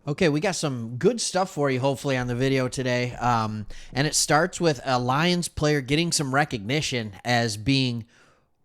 Okay, we got some good stuff for you, hopefully, on the video today. And it starts with a Lions player getting some recognition as being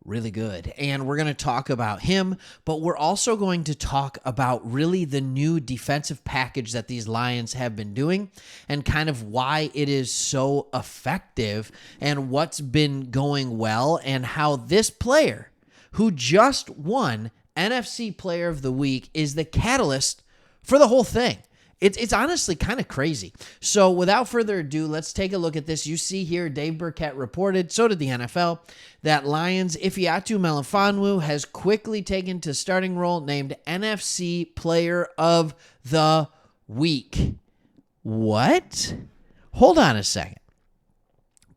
really good. And we're going to talk about him, but we're also going to talk about really the new defensive package that these Lions have been doing and kind of why it is so effective and what's been going well and how this player who just won NFC Player of the Week is the catalyst for the whole thing. It's honestly kind of crazy. So without further ado, let's take a look at this. You see here, Dave Burkett reported, so did the NFL, that Lions Ifeatu Melifonwu has quickly taken to starting role, named NFC Player of the Week. What? Hold on a second.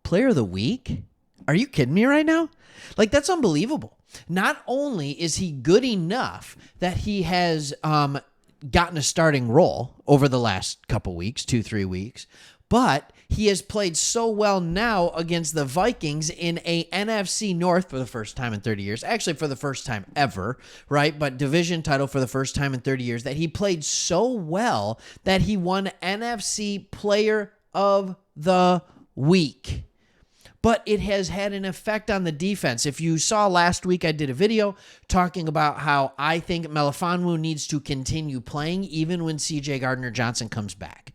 Player of the Week? Are you kidding me right now? Like, that's unbelievable. Not only is he good enough that he has gotten a starting role over the last couple weeks, 2-3 weeks, but he has played so well now against the Vikings in a NFC North for the first time in 30 years, actually for the first time ever, right? But division title for the first time in 30 years, that he played so well that he won NFC Player of the Week. But it has had an effect on the defense. If you saw last week, I did a video talking about how I think Melifonwu needs to continue playing even when C.J. Gardner-Johnson comes back.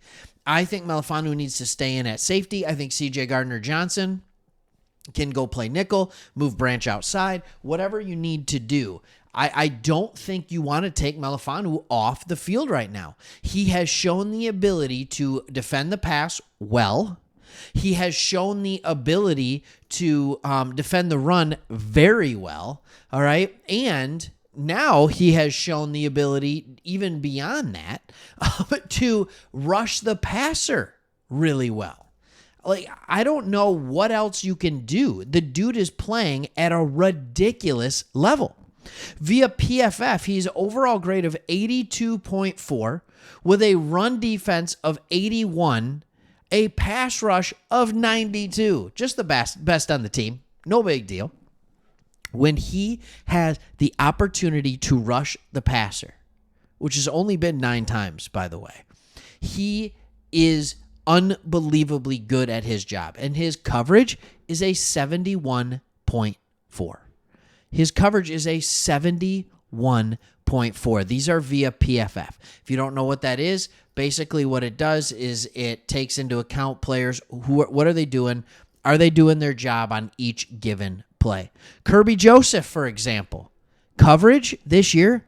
I think Melifonwu needs to stay in at safety. I think C.J. Gardner-Johnson can go play nickel, move branch outside, whatever you need to do. I don't think you want to take Melifonwu off the field right now. He has shown the ability to defend the pass well. He has shown the ability to defend the run very well, all right? And now he has shown the ability, even beyond that, to rush the passer really well. Like, I don't know what else you can do. The dude is playing at a ridiculous level. Via PFF, he's overall grade of 82.4 with a run defense of 81, a pass rush of 92. Just the best on the team. No big deal. When he has the opportunity to rush the passer, which has only been 9 times, by the way, he is unbelievably good at his job. And his coverage is a 71.4. His coverage is a 71.4. These are via PFF. If you don't know what that is, basically what it does is it takes into account players. What are they doing? Are they doing their job on each given play? Kirby Joseph, for example, coverage this year,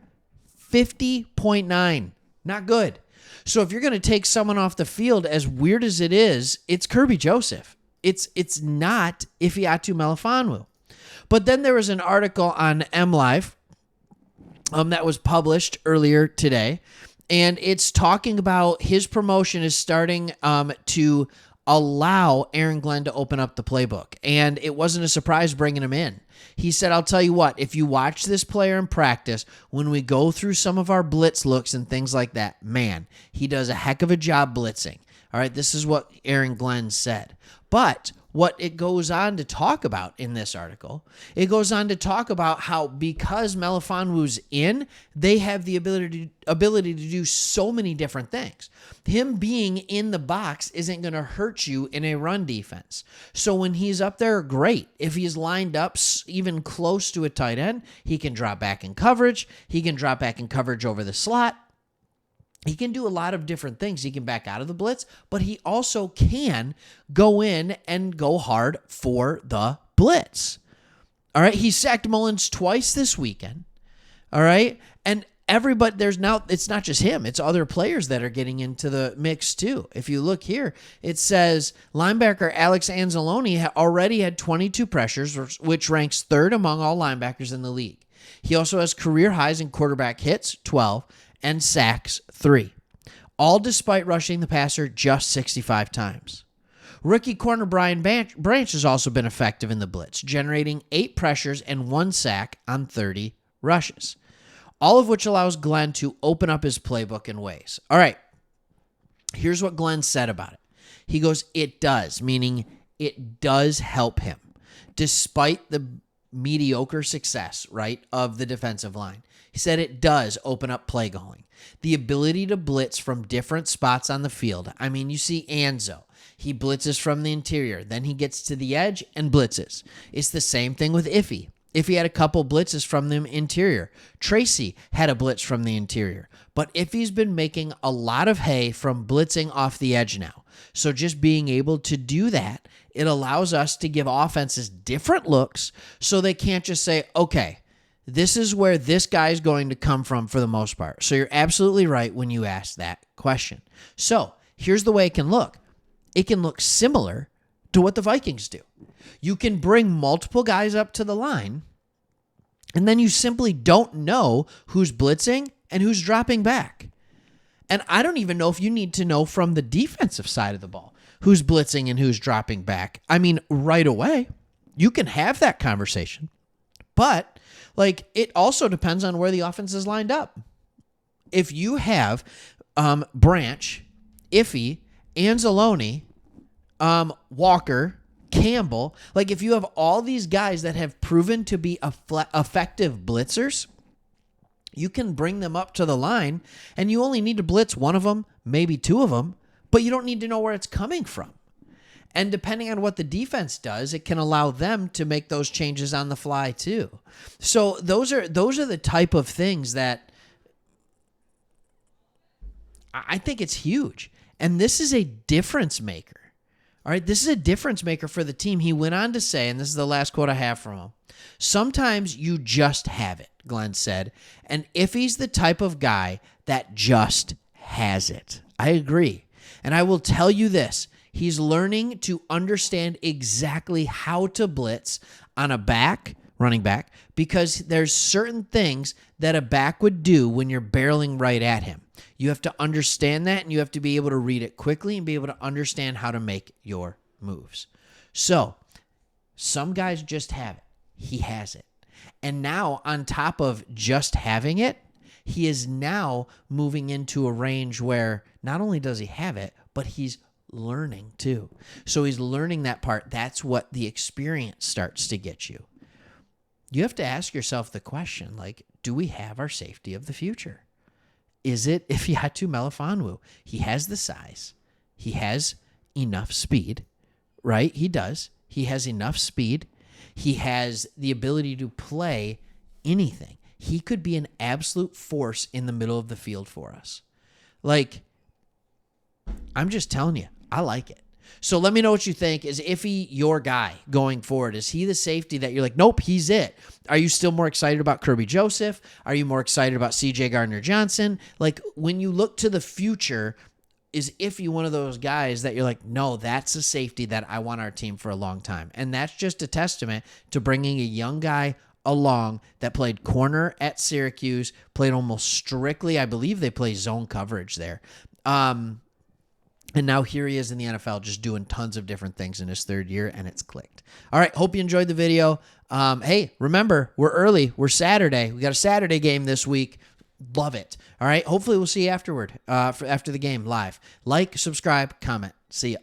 50.9. Not good. So if you're going to take someone off the field, as weird as it is, it's Kirby Joseph. It's not Ifeatu Melifonwu. But then there was an article on MLive that was published earlier today, and it's talking about his promotion is starting to allow Aaron Glenn to open up the playbook. And it wasn't a surprise bringing him in. He said, I'll tell you what, if you watch this player in practice, when we go through some of our blitz looks and things like that, man, he does a heck of a job blitzing. All right, this is what Aaron Glenn said. But what it goes on to talk about in this article, it goes on to talk about how because Melifonwu's in, they have the ability to do so many different things. Him being in the box isn't going to hurt you in a run defense. So when he's up there, great. If he's lined up even close to a tight end, he can drop back in coverage. He can drop back in coverage over the slot. He can do a lot of different things. He can back out of the blitz, but he also can go in and go hard for the blitz. All right. He sacked Mullins twice this weekend. All right. And everybody, it's not just him, it's other players that are getting into the mix too. If you look here, it says linebacker Alex Anzalone already had 22 pressures, which ranks 3rd among all linebackers in the league. He also has career highs in quarterback hits, 12, and sacks, 3, all despite rushing the passer just 65 times. Rookie corner Brian Branch has also been effective in the blitz, generating 8 pressures and 1 sack on 30 rushes, all of which allows Glenn to open up his playbook in ways. All right, here's what Glenn said about it. He goes, it does, meaning it does help him. Despite the mediocre success, right, of the defensive line. He said it does open up play calling. The ability to blitz from different spots on the field. I mean, you see Anzo. He blitzes from the interior. Then he gets to the edge and blitzes. It's the same thing with Iffy. Iffy had a couple blitzes from the interior. Tracy had a blitz from the interior. But Iffy's been making a lot of hay from blitzing off the edge now. So just being able to do that, it allows us to give offenses different looks so they can't just say, okay, this is where this guy's going to come from for the most part. So you're absolutely right when you ask that question. So here's the way it can look. It can look similar to what the Vikings do. You can bring multiple guys up to the line, and then you simply don't know who's blitzing and who's dropping back. And I don't even know if you need to know from the defensive side of the ball who's blitzing and who's dropping back. I mean, right away, you can have that conversation. But, it also depends on where the offense is lined up. If you have Branch, Iffy, Anzalone, Walker, Campbell, if you have all these guys that have proven to be effective blitzers, you can bring them up to the line, and you only need to blitz one of them, maybe two of them, but you don't need to know where it's coming from. And depending on what the defense does, it can allow them to make those changes on the fly too. So those are the type of things that I think it's huge. And this is a difference maker. All right, this is a difference maker for the team. He went on to say, and this is the last quote I have from him, sometimes you just have it, Glenn said. And if he's the type of guy that just has it, I agree. And I will tell you this, he's learning to understand exactly how to blitz on a running back, because there's certain things that a back would do when you're barreling right at him. You have to understand that, and you have to be able to read it quickly and be able to understand how to make your moves. So, some guys just have it. He has it. And now, on top of just having it, he is now moving into a range where not only does he have it, but he's learning too. So he's learning that part. That's what the experience starts to get you. You have to ask yourself the question, do we have our safety of the future? Is it Ifeatu Melifonwu? He has the size. He has enough speed, right? He does. He has enough speed. He has the ability to play anything. He could be an absolute force in the middle of the field for us. I'm just telling you, I like it. So let me know what you think. Is Iffy your guy going forward? Is he the safety that you're nope, he's it? Are you still more excited about Kirby Joseph? Are you more excited about CJ Gardner-Johnson? When you look to the future, is Iffy one of those guys that you're no, that's a safety that I want our team for a long time? And that's just a testament to bringing a young guy along that played corner at Syracuse, played almost strictly, I believe they play zone coverage there. And now here he is in the NFL just doing tons of different things in his third year, and it's clicked. All right, hope you enjoyed the video. Hey, remember, we're early. We're Saturday. We got a Saturday game this week. Love it. All right, hopefully we'll see you afterward, after the game live. Like, subscribe, comment. See ya.